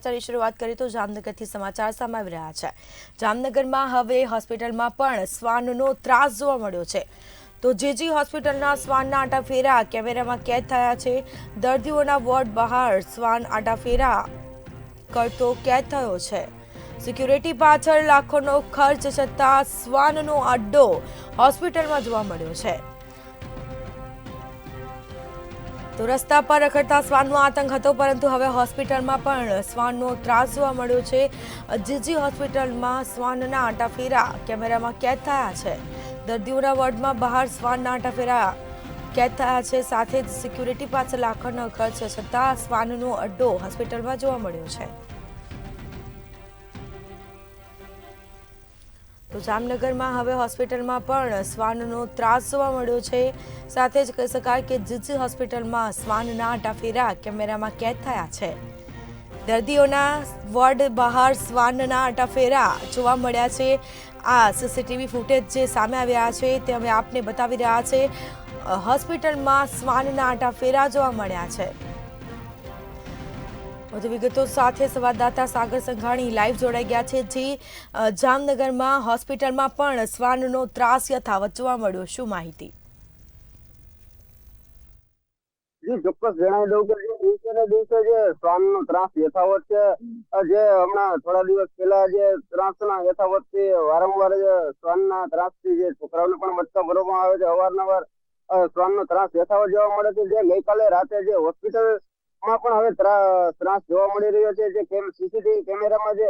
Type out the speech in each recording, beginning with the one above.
ચાલી શરૂઆત કરીએ તો જામનગરથી સમાચાર સામે આવી રહ્યા છે। જામનગરમાં હવે હોસ્પિટલમાં પણ શ્વાનનો ત્રાસ જોવા મળ્યો છે। તો જેજી હોસ્પિટલના શ્વાનના આટાફેરા કેમેરામાં કેદ થયા છે। દર્દીઓના વોર્ડ બહાર શ્વાન આટાફેરા કરતો કેદ થયો છે। સિક્યુરિટી પાછળ લાખોનો ખર્ચ છતાં શ્વાનનો અડ્ડો હોસ્પિટલમાં જોવા મળ્યો છે। તો રસ્તા પર રખડતા શ્વાનનો આતંક હતો, પરંતુ હવે હોસ્પિટલમાં પણ શ્વાનનો ત્રાસ જોવા મળ્યો છે। જીજી હોસ્પિટલમાં શ્વાનના આટાફેરા કેમેરામાં કેદ થયા છે। દર્દીઓના વોર્ડમાં બહાર શ્વાનના આટાફેરા કેદ થયા છે। સાથે જ સિક્યુરિટી પાછળ લાખોનો ખર્ચ છતાં શ્વાનનો અડ્ડો હોસ્પિટલમાં જોવા મળ્યો છે। તો જામનગરમાં હવે હોસ્પિટલમાં પણ શ્વાનનો ત્રાસ જોવા મળ્યો છે। સાથે જ કહી શકાય કે જીજી હોસ્પિટલમાં શ્વાનના આટાફેરા કેમેરામાં કેદ થયા છે। દર્દીઓના વોર્ડ બહાર શ્વાનના આટાફેરા જોવા મળ્યા છે। આ સીસીટીવી ફૂટેજ જે સામે આવ્યા છે તે અમે આપને બતાવી રહ્યા છે। હોસ્પિટલમાં શ્વાનના આટાફેરા જોવા મળ્યા છે। વધુ વિગતો સાથે સંવાદદાતા સાગર સંઘાણી લાઈવ જોડાઈ ગયા છે। જે જામનગરમાં હોસ્પિટલમાં પણ શ્વાનનો ત્રાસ યથાવત જોવા મળ્યો, શું માહિતી? જી ચોક્કસ જણાવી દઉં કે દિવસે દિવસે જે શ્વાનનો ત્રાસ યથાવત છે, જે હમણાં થોડા દિવસ પહેલા જે ત્રાસના યથાવતથી વારંવાર શ્વાનના ત્રાસથી જે છોકરાઓને પણ બચકા ભરવામાં આવે છે, અવારનવાર શ્વાનનો ત્રાસ યથાવત જોવા મળે છે। જે ગઈકાલે રાતે જે હોસ્પિટલમાં પણ હવે ત્રાસ જોવા મળી રહ્યો છે। જે સીસીટીવી કેમેરામાં જે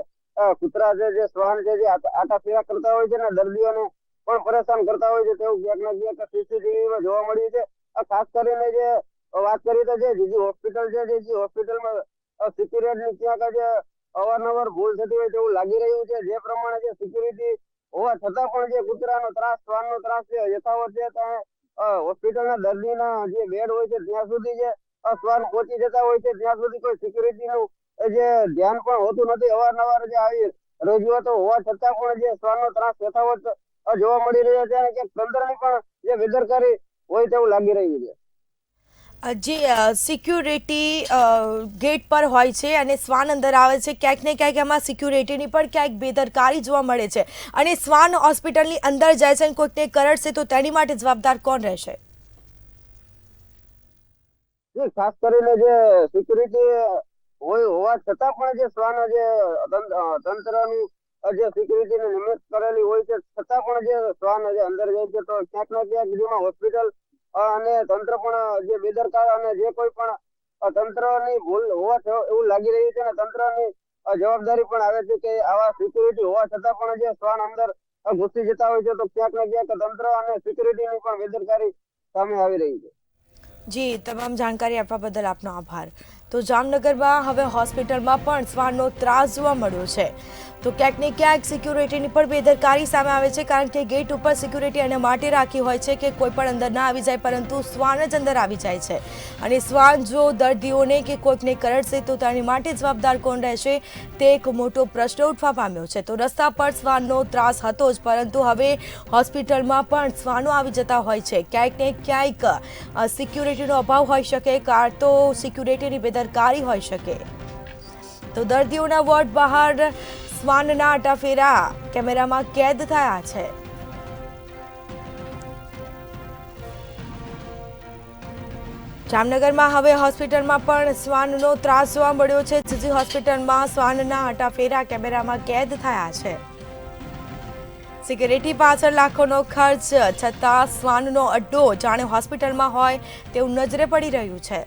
કૂતરા છે, જે શ્વાન છે, જે આટાફેરા કરતા હોય છે ને દર્દીઓને પણ પરેશાન કરતા હોય છે, તેવું ક્યાંક ને ક્યાંક સીસીટીવીમાં જોવા મળ્યું છે। ખાસ કરીને જે વાત કરીએ તો જે જીજી હોસ્પિટલ છે, જે હોસ્પિટલમાં સિક્યુરિટીની ક્યાંક જે અવારનવાર ભૂલ થતી હોય તેવું લાગી રહ્યું છે। જે પ્રમાણે જે સિક્યુરિટી હોવા છતાં પણ જે કૂતરાનો ત્રાસ, શ્વાનનો ત્રાસ છે યથાવત છે, ત્યાં હોસ્પિટલના દર્દીના જે બેડ હોય છે ત્યાં સુધી જે શ્વાન પહોંચી જતા હોય છે, ત્યાં સુધી કોઈ સિક્યુરિટીનું જે ધ્યાન પણ હોતું નથી। અવારનવાર જે આવી રજૂઆતો હોવા છતાં પણ જે શ્વાનનો ત્રાસ યથાવત જોવા મળી રહ્યો છે અને ક્યાંક તંત્રની પણ જે બેદરકારી હોય તેવું લાગી રહ્યું છે। જે સિક્યુરિટી ગેટ પર હોય છે અને શ્વાન અંદર આવે છે, ક્યાંક ને ક્યાંક એમાં સિક્યુરિટીની પણ ક્યાંક બેદરકારી જોવા મળે છે અને શ્વાન હોસ્પિટલની અંદર જાય છે અને કોઈકને કરડશે તો તેની માટે જવાબદાર કોણ રહેશે? ખાસ કરીને જે સિક્યુરિટી હોવા છતાં પણ જે શ્વાન જે તંત્રની જે સિક્યુરિટીને નિયમિત કરેલી હોય છે, છતાં પણ જે શ્વાન જે અંદર જાય છે, તો ક્યાંક ને ક્યાંક જેમાં હોસ્પિટલ અને તંત્ર પણ જે બેદરકાર અને જે કોઈ પણ તંત્રની ભૂલ હોવા એવું લાગી રહ્યું છે અને તંત્રની જવાબદારી પણ આવે છે કે આવા સિક્યુરિટી હોવા છતાં પણ જે શ્વાન અંદર ઘૂસી જતા હોય છે, તો ક્યાંક ને ક્યાંક તંત્ર અને સિક્યુરિટીની પણ બેદરકારી સામે આવી રહી છે। જી, તમામ જાણકારી આપવા બદલ આપનો આભાર। તો જામનગરમાં હવે હોસ્પિટલમાં પણ શ્વાનનો ત્રાસ જોવા મળ્યો છે। તો ક્યાંક ને ક્યાંક સિક્યુરિટીની પણ બેદરકારી સામે આવે છે, કારણ કે ગેટ ઉપર સિક્યુરિટી એને માટે રાખી હોય છે કે કોઈ પણ અંદર ના આવી જાય, પરંતુ શ્વાન જ અંદર આવી જાય છે અને શ્વાન જો દર્દીઓને કે કોઈકને કરડશે તો તેની માટે જવાબદાર કોણ રહેશે, તે એક મોટો પ્રશ્ન ઉઠવા પામ્યો છે। તો રસ્તા પર શ્વાનનો ત્રાસ હતો જ, પરંતુ હવે હોસ્પિટલમાં પણ શ્વાનો આવી જતા હોય છે। ક્યાંક ને ક્યાંક સિક્યુરિટીનો અભાવ હોઈ શકે, કાં તો સિક્યુરિટીની બેદરકારી હોઈ શકે। તો દર્દીઓના વોર્ડ બહાર શ્વાનના આટાફેરા કેમેરામાં કેદ થયા છે। જામનગરમાં હવે હોસ્પિટલમાં પણ શ્વાનનો ત્રાસ જોવા મળ્યો છે। જીજી હોસ્પિટલમાં શ્વાનના આટાફેરા કેમેરામાં કેદ થયા છે। સિક્યુરિટી પાછળ લાખોનો ખર્ચ છતાં શ્વાનનો અડ્ડો જાણે હોસ્પિટલમાં હોય તેવું નજરે પડી રહ્યું છે।